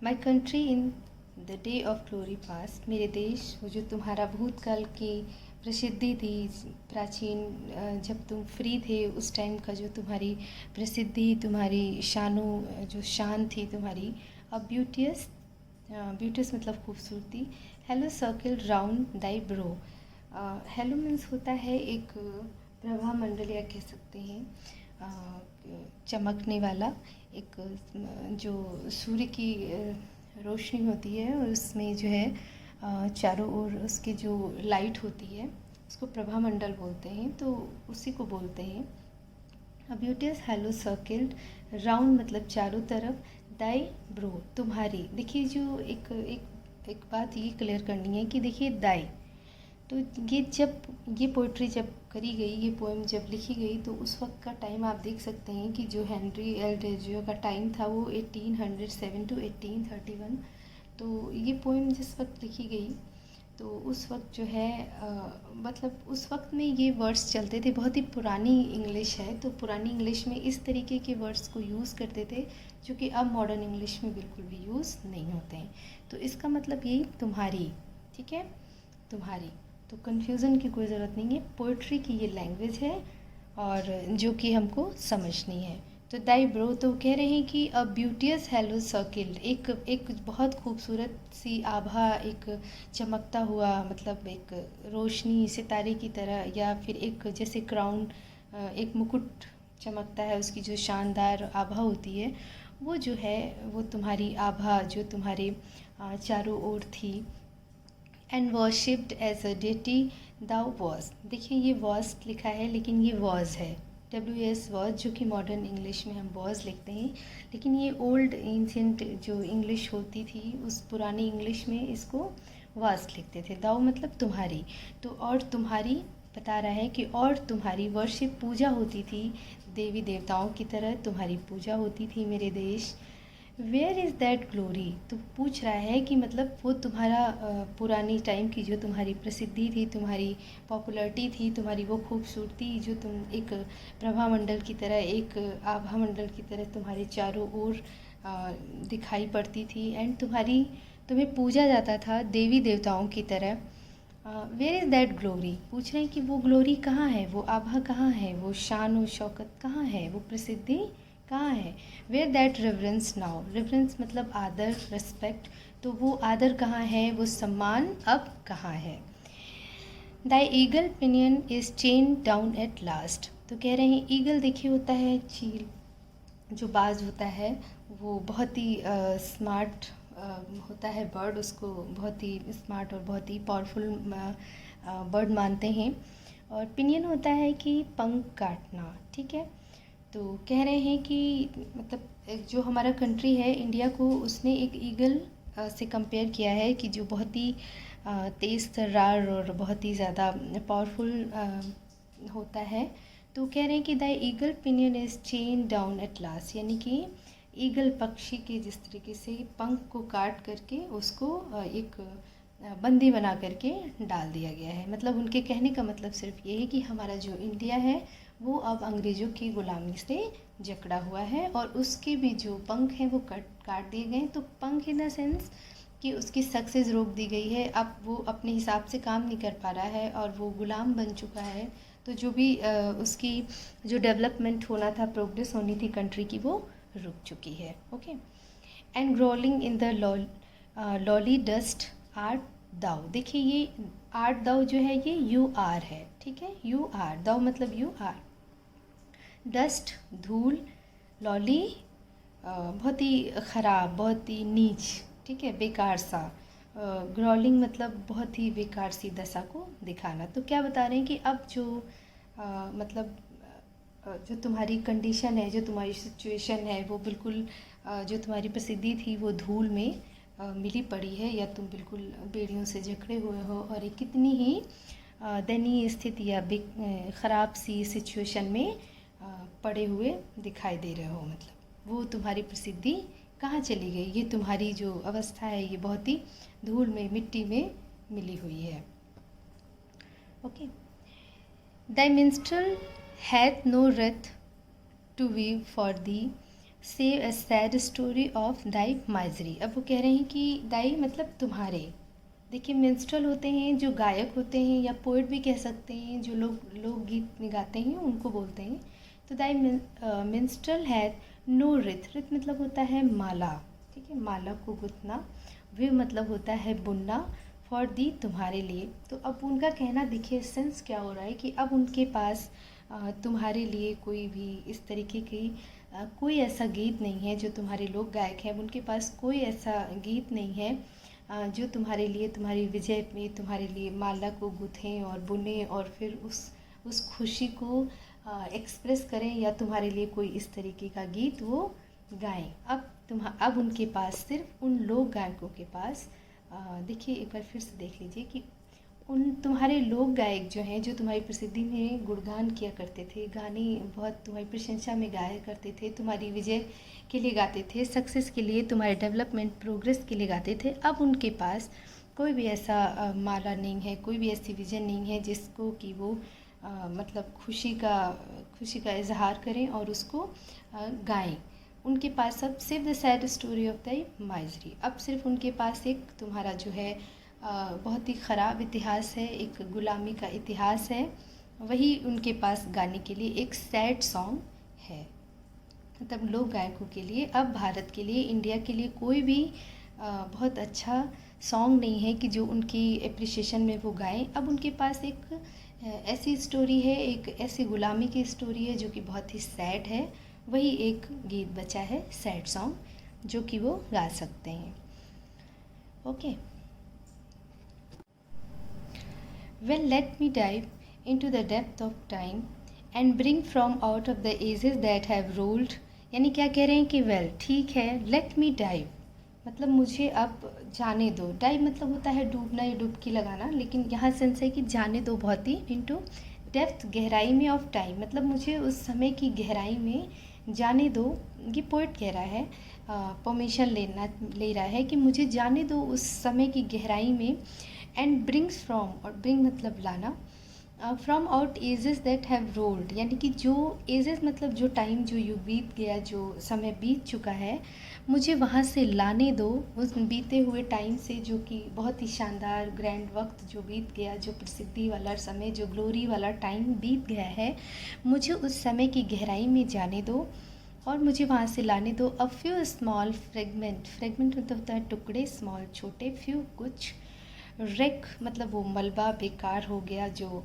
My country in the day of glory past, मेरे देश वो जो तुम्हारा भूतकाल की प्रसिद्धि थी, प्राचीन जब तुम फ्री थे उस टाइम का जो तुम्हारी प्रसिद्धि, तुम्हारी शानो जो शान थी तुम्हारी, अब ब्यूटियस, ब्यूटियस मतलब खूबसूरती, हेलो सर्किल राउंड दाई ब्रो। हेलो मीन्स होता है एक प्रभा मंडल या कह सकते हैं चमकने वाला एक जो सूर्य की रोशनी होती है और उसमें जो है चारों ओर उसकी जो लाइट होती है उसको प्रभा मंडल बोलते हैं, तो उसी को बोलते हैं। ब्यूटियस हेलो सर्किल्ड राउंड मतलब चारों तरफ, दाई ब्रो तुम्हारी। देखिए जो एक बात ये क्लियर करनी है कि देखिए दाई, तो ये जब ये पोइट्री जब करी गई, ये पोएम जब लिखी गई, तो उस वक्त का टाइम आप देख सकते हैं कि जो हेनरी एल डेजियो का टाइम था वो 1807 टू 1831। तो ये पोएम जिस वक्त लिखी गई तो उस वक्त जो है मतलब उस वक्त में ये वर्ड्स चलते थे, बहुत ही पुरानी इंग्लिश है, तो पुरानी इंग्लिश में इस तरीके के वर्ड्स को यूज़ करते थे जो कि अब मॉडर्न इंग्लिश में बिल्कुल भी यूज़ नहीं होते हैं। तो इसका मतलब यही तुम्हारी, ठीक है, तुम्हारी, तो कन्फ्यूज़न की कोई ज़रूरत नहीं है, पोइट्री की ये लैंग्वेज है और जो कि हमको समझनी है। तो दाई ब्रो तो कह रहे हैं कि अ ब्यूटियस हेलो सर्किल्ड, एक बहुत खूबसूरत सी आभा, एक चमकता हुआ मतलब एक रोशनी सितारे की तरह, या फिर एक जैसे क्राउन, एक मुकुट चमकता है, उसकी जो शानदार आभा होती है वो जो है वो तुम्हारी आभा जो तुम्हारे चारों ओर थी। And worshipped as a deity thou was. देखिए ये वॉज लिखा है लेकिन ये वॉज है, WS वॉज, जो कि मॉडर्न इंग्लिश में हम वॉज लिखते हैं, लेकिन ये ओल्ड एंशियंट जो इंग्लिश होती थी उस पुरानी इंग्लिश में इसको वॉज लिखते थे। दाउ मतलब तुम्हारी, तो और तुम्हारी बता रहा है कि और तुम्हारी वर्शिप पूजा होती थी, देवी देवताओं की तरह तुम्हारी पूजा होती थी मेरे देश। वेयर इज़ दैट ग्लोरी, तो पूछ रहा है कि मतलब वो तुम्हारा पुरानी टाइम की जो तुम्हारी प्रसिद्धि थी, तुम्हारी पॉपुलैरिटी थी, तुम्हारी वो खूबसूरती जो तुम एक प्रभा मंडल की तरह, एक आभा मंडल की तरह तुम्हारे चारों ओर दिखाई पड़ती थी, एंड तुम्हें पूजा जाता था देवी देवताओं की तरह। वेयर इज़ दैट ग्लोरी, पूछ रहे हैं कि वो ग्लोरी कहाँ है, वो आभा कहाँ है, वो शान और शौकत कहाँ है, वो प्रसिद्धि कहाँ है। Where that reverence now, reverence मतलब आदर, रिस्पेक्ट, तो वो आदर कहाँ है, वो सम्मान अब कहाँ है। The eagle pinion is chain down at last, तो कह रहे हैं ईगल देखिए होता है चील, जो बाज होता है वो बहुत ही स्मार्ट होता है बर्ड, उसको बहुत ही स्मार्ट और बहुत ही पावरफुल बर्ड मानते हैं। और पिनियन होता है कि पंख काटना, ठीक है। तो कह रहे हैं कि मतलब जो हमारा कंट्री है इंडिया को, उसने एक ईगल से कंपेयर किया है कि जो बहुत ही तेज़ तर्रार और बहुत ही ज़्यादा पावरफुल होता है। तो कह रहे हैं कि the eagle pinion is chain down at last, यानी कि ईगल पक्षी के जिस तरीके से पंख को काट करके उसको एक बंदी बना करके डाल दिया गया है। मतलब उनके कहने का मतलब सिर्फ ये है कि हमारा जो इंडिया है वो अब अंग्रेज़ों की ग़ुलामी से जकड़ा हुआ है और उसके भी जो पंख हैं वो काट दिए गए। तो पंख इन द सेंस कि उसकी सक्सेस रोक दी गई है, अब वो अपने हिसाब से काम नहीं कर पा रहा है और वो ग़ुलाम बन चुका है। तो जो भी उसकी जो डेवलपमेंट होना था, प्रोग्रेस होनी थी कंट्री की, वो रुक चुकी है। Okay. And grovelling in the lowly dust art thou, देखिए ये आर्ट दाउ जो है ये UR है, ठीक है, UR, दाउ मतलब UR। डस्ट धूल, लॉली बहुत ही ख़राब, बहुत ही नीच, ठीक है, बेकार सा। ग्रॉलिंग मतलब बहुत ही बेकार सी दशा को दिखाना। तो क्या बता रहे हैं कि अब जो मतलब जो तुम्हारी कंडीशन है, जो तुम्हारी सिचुएशन है, वो बिल्कुल जो तुम्हारी प्रसिद्धि थी वो धूल में मिली पड़ी है, या तुम बिल्कुल बेड़ियों से जकड़े हुए हो और एक कितनी ही दयनीय स्थिति या ख़राब सी सिचुएशन में पड़े हुए दिखाई दे रहे हो। मतलब वो तुम्हारी प्रसिद्धि कहाँ चली गई, ये तुम्हारी जो अवस्था है ये बहुत ही धूल में, मिट्टी में मिली हुई है। Okay. The minstrel hath no wreath to weave for thee save a sad story of thy misery. अब वो कह रहे हैं कि दाई मतलब तुम्हारे। देखिए मिंस्ट्रल होते हैं जो गायक होते हैं या पोइट भी कह सकते हैं, जो लोकगीत गाते हैं उनको बोलते हैं। तो दाई मिंस्ट्रल हैड नो रिथ। रिथ मतलब होता है माला, ठीक है, माला को गुथना। वे मतलब होता है बुनना। फॉर दी तुम्हारे लिए। तो अब उनका कहना देखिए सेंस क्या हो रहा है कि अब उनके पास तुम्हारे लिए कोई भी इस तरीके की कोई ऐसा गीत नहीं है। जो तुम्हारे लोक गायक हैं उनके पास कोई ऐसा गीत नहीं है जो तुम्हारे लिए, तुम्हारी विजय में तुम्हारे लिए माला को गूँथें और बुनें और फिर उस खुशी को एक्सप्रेस करें, या तुम्हारे लिए कोई इस तरीके का गीत वो गाएं। अब उनके पास सिर्फ उन लोक गायकों के पास देखिए एक बार फिर से देख लीजिए कि उन तुम्हारे लोक गायक जो हैं, जो तुम्हारी प्रसिद्धि में गुणगान किया करते थे, गाने बहुत तुम्हारी प्रशंसा में गाया करते थे, तुम्हारी विजय के लिए गाते थे, सक्सेस के लिए, तुम्हारे डेवलपमेंट प्रोग्रेस के लिए गाते थे। अब उनके पास कोई भी ऐसा माला नहीं है, कोई भी ऐसी विजन नहीं है जिसको कि वो मतलब खुशी का इजहार करें और उसको गाएं। उनके पास अब सिर्फ the sad story of the misery. अब सिर्फ उनके पास एक तुम्हारा जो है बहुत ही ख़राब इतिहास है, एक गुलामी का इतिहास है, वही उनके पास गाने के लिए एक सैड सॉन्ग है। मतलब लोक गायकों के लिए अब भारत के लिए, इंडिया के लिए कोई भी बहुत अच्छा सॉन्ग नहीं है कि जो उनकी एप्रिसिएशन में वो गाएं। अब उनके पास एक ऐसी स्टोरी है, एक ऐसी गुलामी की स्टोरी है जो कि बहुत ही सैड है। वही एक गीत बचा है सैड सॉन्ग जो कि वो गा सकते हैं। Okay, Well, let me dive into the depth of time and bring from out of the ages that have rolled। यानी क्या कह रहे हैं कि वेल ठीक है, लेट मी डाइव मतलब मुझे अब जाने दो। डाइव मतलब होता है डूबना या डुबकी लगाना, लेकिन यहाँ सेंस है कि जाने दो बहुत ही इनटू डेप्थ, गहराई में ऑफ टाइम, मतलब मुझे उस समय की गहराई में जाने दो। ये पोइट कह रहा है, परमिशन ले रहा है कि मुझे जाने दो उस समय की गहराई में। एंड ब्रिंग्स फ्रॉम, और ब्रिंग मतलब लाना, from out ages that have rolled, यानी कि जो एजेस मतलब जो टाइम, जो युग बीत गया, जो समय बीत चुका है, मुझे वहाँ से लाने दो उस बीते हुए टाइम से, जो कि बहुत ही शानदार ग्रैंड वक्त जो बीत गया, जो प्रसिद्धि वाला समय, जो ग्लोरी वाला टाइम बीत गया है, मुझे उस समय की गहराई में जाने दो और मुझे वहाँ से लाने दो। A few small fragment, fragment मतलब होता है टुकड़े, स्मॉल छोटे, फ्यू कुछ, रेक मतलब वो मलबा, बेकार हो गया जो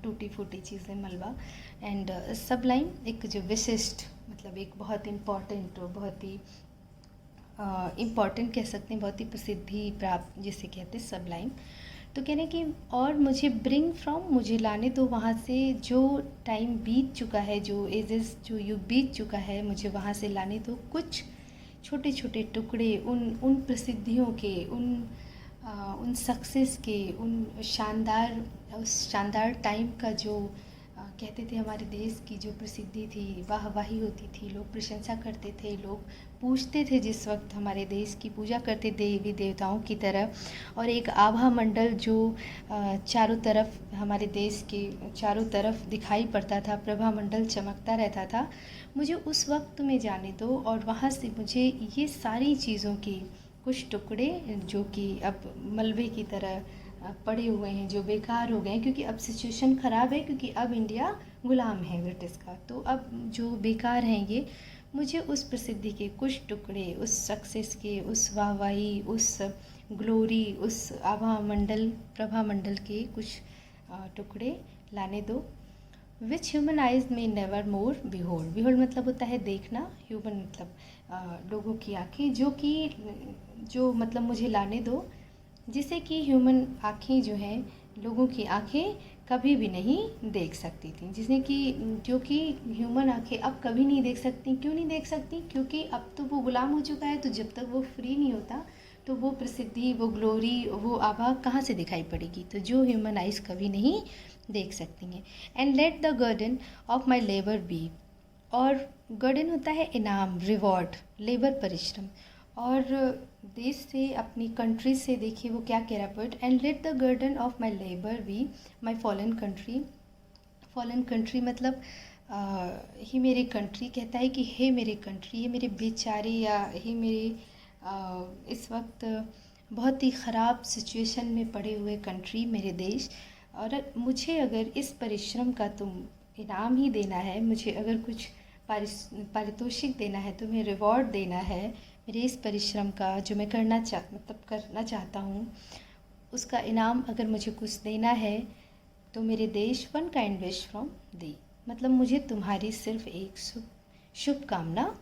टूटी फूटी चीज़ें, मलबा। एंड सबलाइन एक जो विशिष्ट, मतलब एक बहुत इम्पॉर्टेंट और बहुत ही इम्पॉर्टेंट कह सकते हैं, बहुत ही प्रसिद्धि प्राप्त जिसे कहते हैं सबलाइन। तो कहने कि और मुझे ब्रिंग फ्रॉम, मुझे लाने दो वहाँ से जो टाइम बीत चुका है, जो एजेस, जो युग बीत चुका है, मुझे वहाँ से लाने दो कुछ छोटे छोटे टुकड़े उन प्रसिद्धियों के, उन सक्सेस के, उस शानदार टाइम का जो कहते थे हमारे देश की जो प्रसिद्धि थी, वाहवाही होती थी, लोग प्रशंसा करते थे, लोग पूछते थे, जिस वक्त हमारे देश की पूजा करते देवी देवताओं की तरह, और एक आभा मंडल जो चारों तरफ, हमारे देश के चारों तरफ दिखाई पड़ता था, प्रभा मंडल चमकता रहता था। मुझे उस वक्त में जाने दो और वहाँ से मुझे ये सारी चीज़ों की कुछ टुकड़े जो कि अब मलबे की तरह पड़े हुए हैं, जो बेकार हो गए हैं, क्योंकि अब सिचुएशन ख़राब है, क्योंकि अब इंडिया गुलाम है ब्रिटिश का, तो अब जो बेकार हैं ये, मुझे उस प्रसिद्धि के कुछ टुकड़े, उस सक्सेस के, उस वाहवाही, उस ग्लोरी, उस आभा मंडल, प्रभा मंडल के कुछ टुकड़े लाने दो। विच ह्यूमन आइज में नेवर मोर बिहोल्ड, बिहोल्ड मतलब होता है देखना, ह्यूमन मतलब लोगों की आँखें, जो मतलब मुझे लाने दो जिसे कि ह्यूमन आँखें जो हैं, लोगों की आँखें कभी भी नहीं देख सकती थी, जिसने कि जो कि ह्यूमन आँखें अब कभी नहीं देख सकती। क्यों नहीं देख सकती? क्योंकि अब तो वो गुलाम हो चुका है, तो जब तक वो फ्री नहीं होता तो वो प्रसिद्धि, वो ग्लोरी, वो आभा कहाँ से दिखाई पड़ेगी, तो जो ह्यूमन आइज कभी नहीं देख सकती हैं। And let the garden of my labour be, और गर्डन होता है इनाम, रिवॉर्ड, लेबर परिश्रम, और देश से, अपनी कंट्री से, देखिए वो क्या कह रहा है poet, and let the garden of my labour be my fallen country. Fallen country मतलब ही मेरे कंट्री कहता है कि हे मेरे कंट्री, ये मेरे बेचारे, या हे मेरे इस वक्त बहुत ही ख़राब सिचुएशन में पड़े हुए कंट्री, मेरे देश। और मुझे अगर इस परिश्रम का तुम इनाम ही देना है, मुझे अगर कुछ पारितोषिक देना है, तुम्हें रिवॉर्ड देना है मेरे इस परिश्रम का जो मैं करना चाहता हूँ, उसका इनाम अगर मुझे कुछ देना है तो मेरे देश one kind wish from the, मतलब मुझे तुम्हारी सिर्फ एक शुभकामना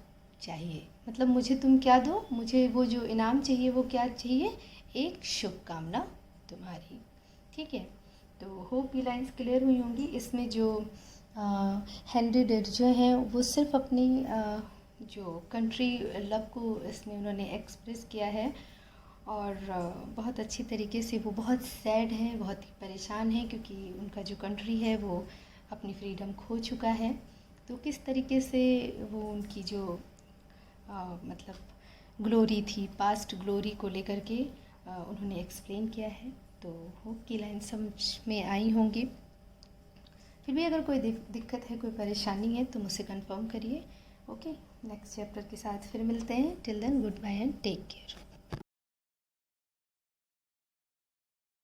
चाहिए। मतलब मुझे तुम क्या दो, मुझे वो जो इनाम चाहिए वो क्या चाहिए, एक शुभकामना तुम्हारी। ठीक है, तो होप ये लाइन्स क्लियर हुई होंगी। इसमें जो हेनरी डेड जो हैं वो सिर्फ अपनी जो कंट्री लव को इसमें उन्होंने एक्सप्रेस किया है, और बहुत अच्छी तरीके से वो बहुत सैड हैं, बहुत ही परेशान हैं, क्योंकि उनका जो कंट्री है वो अपनी फ्रीडम खो चुका है। तो किस तरीके से वो उनकी जो मतलब ग्लोरी थी, पास्ट ग्लोरी को लेकर के उन्होंने एक्सप्लेन किया है। तो होप की लाइन समझ में आई होंगी। फिर भी अगर कोई दिक्कत है, कोई परेशानी है तो मुझसे कंफर्म करिए। ओके, नेक्स्ट चैप्टर के साथ फिर मिलते हैं। Till then goodbye and take care.